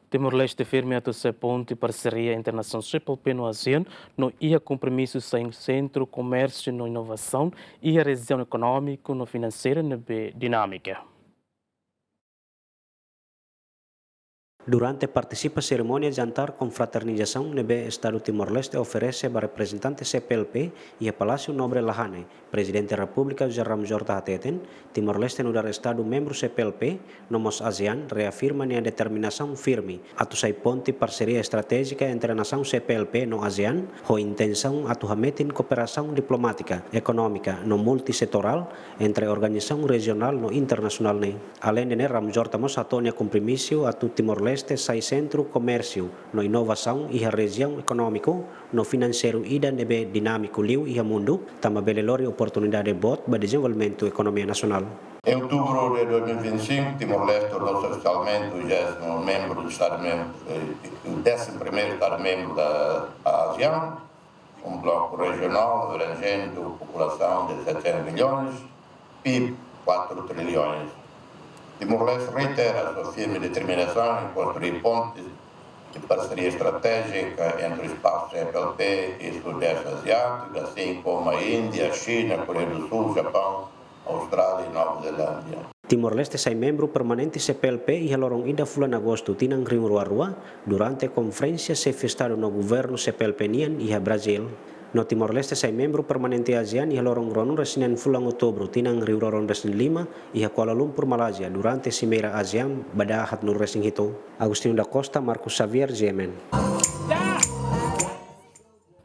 Timor-Leste firme a se ponte parceria internacional CPLP no ASEAN, no ia compromisso sem centro, comércio, no inovação e a região econômica, no financeiro e dinâmica. Durante participa cerimônia jantar confraternização nebe Estado Timor-Leste oferece para representante CPLP e a Palácio Nobre Lahane, Presidente da República José Ramos Horta Hateten, Timor-Leste no dar Estado membro CPLP, nomos ASEAN reafirma a determinação firme atusai ponte parceria estratégica entre a nação CPLP no ASEAN, com intenção atuhametin cooperação diplomática, econômica no multisetoral entre a organização regional no internacional ne. Além de Ramos Horta mos atonia compromisso atu Timor-Leste sai centro comércio no inovação e a região econômico no financeiro e nebe dinâmico liu e a mundo tama belelori oportunidade bot para desenvolvimento economia nacional. Em outubro de 2025, Timor-Leste tornou-se oficialmente o 20º membro do Estado-membro, o 11º Estado-membro da ASEAN, um bloco regional abrangendo população de 700 milhões, PIB 4 trilhões. Timor-Leste reitera a sua firme determinação em construir pontes de parceria estratégica entre o espaço CPLP e o Sudeste Asiático, assim como a Índia, a China, a Coreia do Sul, Japão, Austrália e Nova Zelândia. Timor-Leste sai membro permanente CPLP e halorong ida fulan agosto tinang ring rua durante a conferência se festado no governo CPLP nian e a Brasil. No Timor-Leste sai membro permanente ASEAN e halorong rono resinen fulang outubro tinang ring roron resin 5 e a Kuala Lumpur Malaysia durante Cimeira ASEAN badahat nur resing hito. Agustino da Costa, Marcos Xavier, Yemen.